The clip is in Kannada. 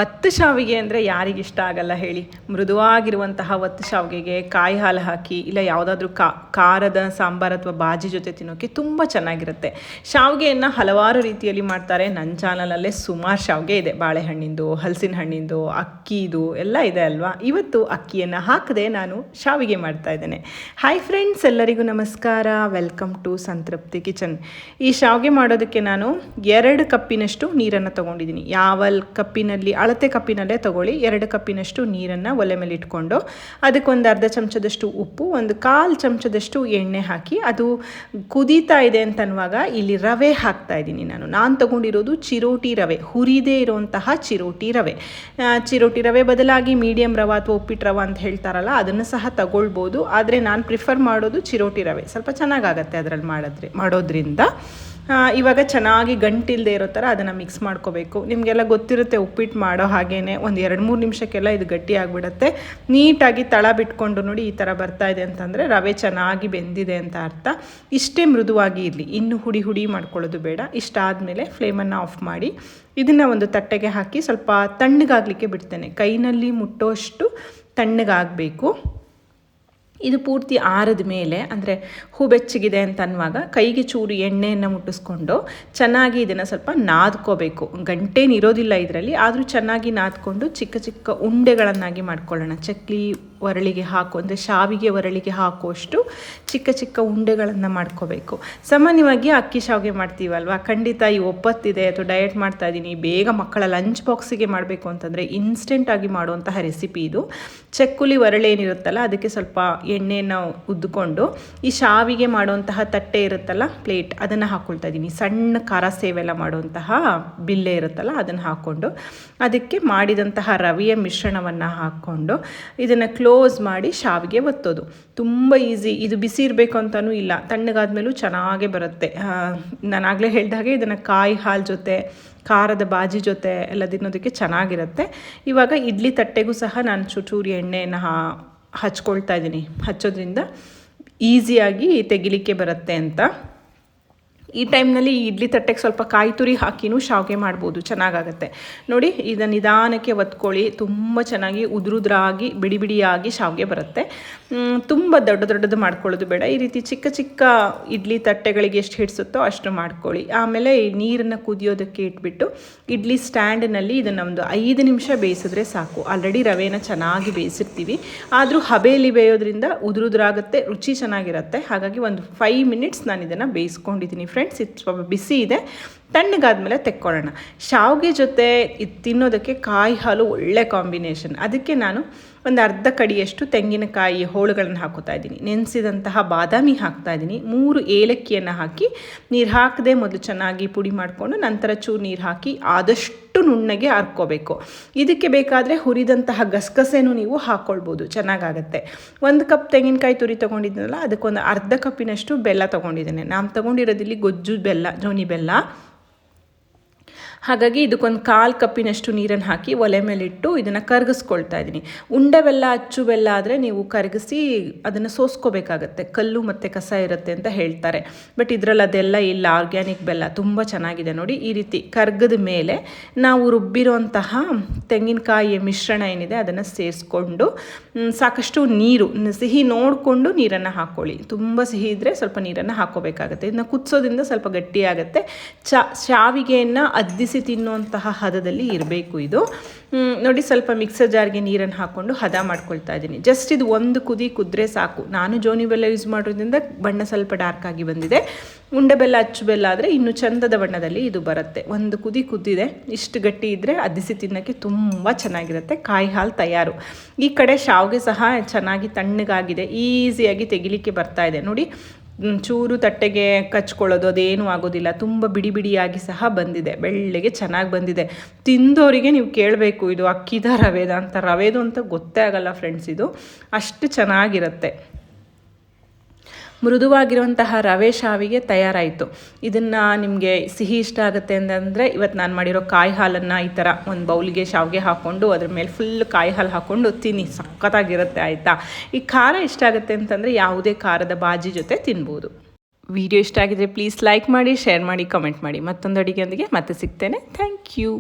ಒತ್ತು ಶಾವಿಗೆ ಅಂದರೆ ಯಾರಿಗಿಷ್ಟ ಆಗಲ್ಲ ಹೇಳಿ. ಮೃದುವಾಗಿರುವಂತಹ ಒತ್ತು ಶಾವಿಗೆಗೆ ಕಾಯಿ ಹಾಲು ಹಾಕಿ ಇಲ್ಲ ಯಾವುದಾದ್ರೂ ಖಾರದ ಸಾಂಬಾರು ಅಥವಾ ಬಾಜಿ ಜೊತೆ ತಿನ್ನೋಕ್ಕೆ ತುಂಬ ಚೆನ್ನಾಗಿರುತ್ತೆ. ಶಾವಿಗೆಯನ್ನು ಹಲವಾರು ರೀತಿಯಲ್ಲಿ ಮಾಡ್ತಾರೆ. ನನ್ನ ಚಾನಲಲ್ಲೇ ಸುಮಾರು ಶಾವಿಗೆ ಇದೆ. ಬಾಳೆಹಣ್ಣಿಂದು, ಹಲಸಿನ ಹಣ್ಣಿಂದು, ಅಕ್ಕಿದು ಎಲ್ಲ ಇದೆ ಅಲ್ವಾ. ಇವತ್ತು ಅಕ್ಕಿಯನ್ನು ಹಾಕದೆ ನಾನು ಶಾವಿಗೆ ಮಾಡ್ತಾ ಇದ್ದೇನೆ. ಹಾಯ್ ಫ್ರೆಂಡ್ಸ್, ಎಲ್ಲರಿಗೂ ನಮಸ್ಕಾರ. ವೆಲ್ಕಮ್ ಟು ಸಂತೃಪ್ತಿ ಕಿಚನ್. ಈ ಶಾವಿಗೆ ಮಾಡೋದಕ್ಕೆ ನಾನು 2 ಕಪ್ಪಿನಷ್ಟು ನೀರನ್ನು ತೊಗೊಂಡಿದ್ದೀನಿ. ಯಾವ ಕಪ್ಪಿನಲ್ಲಿ ಅಳತೆ ಕಪ್ಪಿನಲ್ಲೇ ತಗೊಳ್ಳಿ. 2 ಕಪ್ಪಿನಷ್ಟು ನೀರನ್ನು ಒಲೆ ಮೇಲೆ ಇಟ್ಕೊಂಡು ಅದಕ್ಕೊಂದು ಅರ್ಧ ಚಮಚದಷ್ಟು ಉಪ್ಪು, 1/4 ಚಮಚದಷ್ಟು ಎಣ್ಣೆ ಹಾಕಿ ಅದು ಕುದೀತಾ ಇದೆ ಅಂತನ್ನುವಾಗ ಇಲ್ಲಿ ರವೆ ಹಾಕ್ತಾ ಇದ್ದೀನಿ. ನಾನು ತಗೊಂಡಿರೋದು ಚಿರೋಟಿ ರವೆ, ಹುರಿದೇ ಇರುವಂತಹ ಚಿರೋಟಿ ರವೆ ಬದಲಾಗಿ ಮೀಡಿಯಂ ರವೆ ಅಥವಾ ಉಪ್ಪಿಟ್ಟು ರವೆ ಅಂತ ಹೇಳ್ತಾರಲ್ಲ, ಅದನ್ನು ಸಹ ತಗೊಳ್ಬೋದು. ಆದರೆ ನಾನು ಪ್ರಿಫರ್ ಮಾಡೋದು ಚಿರೋಟಿ ರವೆ, ಸ್ವಲ್ಪ ಚೆನ್ನಾಗಾಗತ್ತೆ ಅದರಲ್ಲಿ ಮಾಡೋದ್ರಿಂದ. ಇವಾಗ ಚೆನ್ನಾಗಿ ಗಂಟಿಲ್ಲದೆ ಇರೋ ಥರ ಅದನ್ನು ಮಿಕ್ಸ್ ಮಾಡ್ಕೋಬೇಕು. ನಿಮಗೆಲ್ಲ ಗೊತ್ತಿರುತ್ತೆ, ಉಪ್ಪಿಟ್ಟು ಮಾಡೋ ಹಾಗೇ ಒಂದು 2-3 ನಿಮಿಷಕ್ಕೆಲ್ಲ ಇದು ಗಟ್ಟಿ ಆಗಿಬಿಡುತ್ತೆ. ನೀಟಾಗಿ ತಳ ಬಿಟ್ಕೊಂಡು ನೋಡಿ ಈ ಥರ ಬರ್ತಾ ಇದೆ ಅಂತಂದರೆ ರವೆ ಚೆನ್ನಾಗಿ ಬೆಂದಿದೆ ಅಂತ ಅರ್ಥ. ಇಷ್ಟೇ ಮೃದುವಾಗಿ ಇರಲಿ, ಇನ್ನು ಹುಡಿ ಮಾಡ್ಕೊಳ್ಳೋದು ಬೇಡ. ಇಷ್ಟಾದಮೇಲೆ ಫ್ಲೇಮನ್ನು ಆಫ್ ಮಾಡಿ ಇದನ್ನು ಒಂದು ತಟ್ಟೆಗೆ ಹಾಕಿ ಸ್ವಲ್ಪ ತಣ್ಣಗಾಗಲಿಕ್ಕೆ ಬಿಡ್ತೇನೆ. ಕೈನಲ್ಲಿ ಮುಟ್ಟೋಷ್ಟು ತಣ್ಣಗಾಗಬೇಕು. ಇದು ಪೂರ್ತಿ ಆರಿದ ಮೇಲೆ, ಅಂದರೆ ಹೂ ಬೆಚ್ಚಗಿದೆ ಅಂತ ಅನ್ನುವಾಗ ಕೈಗೆ ಚೂರು ಎಣ್ಣೆಯನ್ನು ಮುಟ್ಟಿಸ್ಕೊಂಡು ಚೆನ್ನಾಗಿ ಇದನ್ನು ಸ್ವಲ್ಪ ನಾದ್ಕೋಬೇಕು. ಗಂಟೇನಿರೋದಿಲ್ಲ ಇದರಲ್ಲಿ, ಆದರೂ ಚೆನ್ನಾಗಿ ನಾದ್ಕೊಂಡು ಚಿಕ್ಕ ಚಿಕ್ಕ ಉಂಡೆಗಳನ್ನಾಗಿ ಮಾಡ್ಕೊಳ್ಳೋಣ. ಚಕ್ಲಿ ಒರಳಿಗೆ ಅಂದರೆ ಶಾವಿಗೆ ಒರಳಿಗೆ ಹಾಕುವಷ್ಟು ಚಿಕ್ಕ ಚಿಕ್ಕ ಉಂಡೆಗಳನ್ನು ಮಾಡ್ಕೋಬೇಕು. ಸಾಮಾನ್ಯವಾಗಿ ಅಕ್ಕಿ ಶಾವಿಗೆ ಮಾಡ್ತೀವಲ್ವ, ಖಂಡಿತ ಈ ಒಪ್ಪತ್ತಿದೆ ಅಥವಾ ಡಯಟ್ ಮಾಡ್ತಾ ಇದ್ದೀನಿ, ಬೇಗ ಮಕ್ಕಳ ಲಂಚ್ ಬಾಕ್ಸಿಗೆ ಮಾಡಬೇಕು ಅಂತಂದರೆ ಇನ್ಸ್ಟೆಂಟಾಗಿ ಮಾಡುವಂತಹ ರೆಸಿಪಿ ಇದು. ಚಕ್ಕುಲಿ ಒರಳೇನಿರುತ್ತಲ್ಲ ಅದಕ್ಕೆ ಸ್ವಲ್ಪ ಎಣ್ಣೆಯನ್ನು ಉದ್ದುಕೊಂಡು ಈ ಶಾವಿಗೆ ಮಾಡುವಂತಹ ತಟ್ಟೆ ಇರುತ್ತಲ್ಲ, ಪ್ಲೇಟ್, ಅದನ್ನು ಹಾಕ್ಕೊಳ್ತಾ ಇದ್ದೀನಿ. ಸಣ್ಣ ಖಾರ ಸೇವೆಲ್ಲ ಮಾಡುವಂತಹ ಬಿಲ್ಲೆ ಇರುತ್ತಲ್ಲ ಅದನ್ನು ಹಾಕ್ಕೊಂಡು ಅದಕ್ಕೆ ಮಾಡಿದಂತಹ ರವೆಯ ಮಿಶ್ರಣವನ್ನು ಹಾಕ್ಕೊಂಡು ಇದನ್ನು ಕ್ಲೋಸ್ ಮಾಡಿ ಶಾವಿಗೆ ಒತ್ತೋದು. ತುಂಬ ಈಸಿ. ಇದು ಬಿಸಿ ಇರಬೇಕು ಅಂತಲೂ ಇಲ್ಲ, ತಣ್ಣಗಾದ್ಮೇಲೂ ಚೆನ್ನಾಗೇ ಬರುತ್ತೆ. ನಾನಾಗಲೇ ಹೇಳಿದಾಗೆ ಇದನ್ನು ಕಾಯಿ ಹಾಲು ಜೊತೆ, ಖಾರದ ಬಾಜಿ ಜೊತೆ ಎಲ್ಲ ತಿನ್ನೋದಕ್ಕೆ ಚೆನ್ನಾಗಿರುತ್ತೆ. ಇವಾಗ ಇಡ್ಲಿ ತಟ್ಟೆಗೂ ಸಹ ನಾನು ಚೂರು ಎಣ್ಣೆಯನ್ನು ಹಚ್ಕೊಳ್ತಾ ಇದ್ದೀನಿ. ಹಚ್ಚೋದ್ರಿಂದ ಈಸಿಯಾಗಿ ತೆಗಿಲಿಕ್ಕೆ ಬರುತ್ತೆ ಅಂತ. ಈ ಟೈಮ್ನಲ್ಲಿ ಈ ಇಡ್ಲಿ ತಟ್ಟೆಗೆ ಸ್ವಲ್ಪ ಕಾಯಿ ತುರಿ ಹಾಕಿನೂ ಶಾವಿಗೆ ಮಾಡ್ಬೋದು, ಚೆನ್ನಾಗಾಗತ್ತೆ. ನೋಡಿ, ಇದನ್ನು ನಿಧಾನಕ್ಕೆ ಒತ್ಕೊಳ್ಳಿ. ತುಂಬ ಚೆನ್ನಾಗಿ ಉದುರುದ್ರಾಗಿ ಬಿಡಿಯಾಗಿ ಶಾವಿಗೆ ಬರುತ್ತೆ. ತುಂಬ ದೊಡ್ಡದು ಮಾಡ್ಕೊಳ್ಳೋದು ಬೇಡ. ಈ ರೀತಿ ಚಿಕ್ಕ ಚಿಕ್ಕ ಇಡ್ಲಿ ತಟ್ಟೆಗಳಿಗೆ ಎಷ್ಟು ಹಿಡಿಸುತ್ತೋ ಅಷ್ಟು ಮಾಡ್ಕೊಳ್ಳಿ. ಆಮೇಲೆ ಈ ನೀರನ್ನು ಕುದಿಯೋದಕ್ಕೆ ಇಟ್ಬಿಟ್ಟು ಇಡ್ಲಿ ಸ್ಟ್ಯಾಂಡ್ನಲ್ಲಿ ಇದನ್ನು ಒಂದು 5 ನಿಮಿಷ ಬೇಯಿಸಿದ್ರೆ ಸಾಕು. ಆಲ್ರೆಡಿ ರವೆನ ಚೆನ್ನಾಗಿ ಬೇಯಿಸಿರ್ತೀವಿ, ಆದರೂ ಹಬೆಯಲ್ಲಿ ಬೇಯೋದ್ರಿಂದ ಉದುರುದ್ರಾಗುತ್ತೆ, ರುಚಿ ಚೆನ್ನಾಗಿರುತ್ತೆ. ಹಾಗಾಗಿ ಒಂದು 5 ಮಿನಿಟ್ಸ್ ನಾನು ಇದನ್ನು ಬೇಯಿಸ್ಕೊಂಡಿದ್ದೀನಿ ಫ್ರೆಂಡ್ಸ್. ಇದು ಸ್ವಲ್ಪ ಬಿಸಿ ಇದೆ, ತಣ್ಣಗಾದ್ಮೇಲೆ ತೆಕ್ಕೊಳ್ಳೋಣ. ಶಾವಿಗೆ ಜೊತೆ ಇದು ತಿನ್ನೋದಕ್ಕೆ ಕಾಯಿ ಹಾಲು ಒಳ್ಳೆ ಕಾಂಬಿನೇಷನ್. ಅದಕ್ಕೆ ನಾನು ಒಂದು ಅರ್ಧ ಕಡಿಯಷ್ಟು ತೆಂಗಿನಕಾಯಿ ಹೋಳುಗಳನ್ನು ಹಾಕೋತಾ ಇದ್ದೀನಿ. ನೆನೆಸಿದಂತಹ ಬಾದಾಮಿ ಹಾಕ್ತಾ ಇದ್ದೀನಿ. 3 ಏಲಕ್ಕಿಯನ್ನು ಹಾಕಿ ನೀರು ಹಾಕದೆ ಮೊದಲು ಚೆನ್ನಾಗಿ ಪುಡಿ ಮಾಡಿಕೊಂಡು ನಂತರ ಚೂರು ನೀರು ಹಾಕಿ ಆದಷ್ಟು ನುಣ್ಣಗೆ ಹರ್ಕೋಬೇಕು. ಇದಕ್ಕೆ ಬೇಕಾದರೆ ಹುರಿದಂತಹ ಗಸಗಸೆನೂ ನೀವು ಹಾಕ್ಕೊಳ್ಬೋದು, ಚೆನ್ನಾಗಾಗತ್ತೆ. 1 ಕಪ್ ತೆಂಗಿನಕಾಯಿ ತುರಿ ತೊಗೊಂಡಿದ್ದೀನಲ್ಲ, ಅದಕ್ಕೊಂದು ಅರ್ಧ ಕಪ್ಪಿನಷ್ಟು ಬೆಲ್ಲ ತೊಗೊಂಡಿದ್ದೇನೆ. ನಾನು ತೊಗೊಂಡಿರೋದಿಲ್ಲಿ ಗೊಜ್ಜು ಬೆಲ್ಲ, ಜೋನಿ ಬೆಲ್ಲ. ಹಾಗಾಗಿ ಇದಕ್ಕೊಂದು 1/4 ಕಪ್ಪಿನಷ್ಟು ನೀರನ್ನು ಹಾಕಿ ಒಲೆ ಮೇಲಿಟ್ಟು ಇದನ್ನು ಕರಗಿಸ್ಕೊಳ್ತಾ ಇದ್ದೀನಿ. ಉಂಡೆ ಬೆಲ್ಲ, ಅಚ್ಚು ಬೆಲ್ಲ ಆದರೆ ನೀವು ಕರಗಿಸಿ ಅದನ್ನು ಸೋಸ್ಕೋಬೇಕಾಗತ್ತೆ, ಕಲ್ಲು ಮತ್ತು ಕಸ ಇರುತ್ತೆ ಅಂತ ಹೇಳ್ತಾರೆ. ಬಟ್ ಇದರಲ್ಲಿ ಅದೆಲ್ಲ ಇಲ್ಲ, ಆರ್ಗ್ಯಾನಿಕ್ ಬೆಲ್ಲ ತುಂಬ ಚೆನ್ನಾಗಿದೆ. ನೋಡಿ, ಈ ರೀತಿ ಕರ್ಗದ ಮೇಲೆ ನಾವು ರುಬ್ಬಿರುವಂತಹ ತೆಂಗಿನಕಾಯಿಯ ಮಿಶ್ರಣ ಏನಿದೆ ಅದನ್ನು ಸೇರಿಸ್ಕೊಂಡು ಸಾಕಷ್ಟು ನೀರು, ಸಿಹಿ ನೋಡಿಕೊಂಡು ನೀರನ್ನು ಹಾಕ್ಕೊಳ್ಳಿ. ತುಂಬ ಸಿಹಿ ಇದ್ದರೆ ಸ್ವಲ್ಪ ನೀರನ್ನು ಹಾಕ್ಕೋಬೇಕಾಗತ್ತೆ. ಇದನ್ನು ಕುದಿಸೋದ್ರಿಂದ ಸ್ವಲ್ಪ ಗಟ್ಟಿಯಾಗುತ್ತೆ. ಶಾವಿಗೆಯನ್ನು ಅದ್ದಿಸಿ ತಿನ್ನುವಂತಹ ಹದದಲ್ಲಿ ಇರಬೇಕು ಇದು. ನೋಡಿ, ಸ್ವಲ್ಪ ಮಿಕ್ಸರ್ ಜಾರ್ಗೆ ನೀರನ್ನು ಹಾಕ್ಕೊಂಡು ಹದ ಮಾಡ್ಕೊಳ್ತಾ ಇದ್ದೀನಿ. ಜಸ್ಟ್ ಇದು ಒಂದು ಕುದ್ರೆ ಸಾಕು. ನಾನು ಜೋನಿ ಬೆಲ್ಲ ಯೂಸ್ ಮಾಡೋದ್ರಿಂದ ಬಣ್ಣ ಸ್ವಲ್ಪ ಡಾರ್ಕ್ ಆಗಿ ಬಂದಿದೆ. ಉಂಡೆ ಬೆಲ್ಲ, ಅಚ್ಚು ಬೆಲ್ಲ ಆದರೆ ಇನ್ನೂ ಚಂದದ ಬಣ್ಣದಲ್ಲಿ ಇದು ಬರುತ್ತೆ. ಒಂದು ಕುದ್ದಿದೆ, ಇಷ್ಟು ಗಟ್ಟಿ ಇದ್ದರೆ ಅದ್ದಿಸಿ ತಿನ್ನೋಕ್ಕೆ ತುಂಬ ಚೆನ್ನಾಗಿರುತ್ತೆ. ಕಾಯಿ ಹಾಲು ತಯಾರು. ಈ ಕಡೆ ಶಾವಿಗೆ ಸಹ ಚೆನ್ನಾಗಿ ತಣ್ಣಗಾಗಿದೆ, ಈಸಿಯಾಗಿ ತೆಗಿಲಿಕ್ಕೆ ಬರ್ತಾ ಇದೆ. ನೋಡಿ, ಚೂರು ತಟ್ಟೆಗೆ ಕಚ್ಕೊಳ್ಳೋದು ಅದೇನೂ ಆಗೋದಿಲ್ಲ. ತುಂಬ ಬಿಡಿಯಾಗಿ ಸಹ ಬಂದಿದೆ, ಬೆಳ್ಳಗೆ ಚೆನ್ನಾಗಿ ಬಂದಿದೆ. ತಿಂದವರಿಗೆ ನೀವು ಕೇಳಬೇಕು ಇದು ಅಕ್ಕಿದ ರವೆದು ಅಂತ ಗೊತ್ತೇ ಆಗಲ್ಲ ಫ್ರೆಂಡ್ಸ್. ಇದು ಅಷ್ಟು ಚೆನ್ನಾಗಿರುತ್ತೆ. ಮೃದುವಾಗಿರುವಂತಹ ರವೆ ಶಾವಿಗೆ ತಯಾರಾಯಿತು. ಇದನ್ನು ನಿಮಗೆ ಸಿಹಿ ಇಷ್ಟ ಆಗುತ್ತೆ ಅಂತಂದರೆ ಇವತ್ತು ನಾನು ಮಾಡಿರೋ ಕಾಯಿ ಹಾಲನ್ನು ಈ ಥರ ಒಂದು ಬೌಲಿಗೆ ಶಾವಿಗೆ ಹಾಕ್ಕೊಂಡು ಅದ್ರ ಮೇಲೆ ಫುಲ್ ಕಾಯಿ ಹಾಲು ಹಾಕ್ಕೊಂಡು ತಿನ್ನಿ, ಸಖತ್ತಾಗಿರುತ್ತೆ. ಆಯಿತಾ? ಈ ಖಾರ ಇಷ್ಟ ಆಗುತ್ತೆ ಅಂತಂದರೆ ಯಾವುದೇ ಖಾರದ ಬಾಜಿ ಜೊತೆ ತಿನ್ಬೋದು. ವಿಡಿಯೋ ಇಷ್ಟ ಆಗಿದ್ರೆ ಪ್ಲೀಸ್ ಲೈಕ್ ಮಾಡಿ, ಶೇರ್ ಮಾಡಿ, ಕಮೆಂಟ್ ಮಾಡಿ. ಮತ್ತೊಂದು ಅಡುಗೆಯೊಂದಿಗೆ ಮತ್ತೆ ಸಿಗ್ತೇನೆ. Thank you.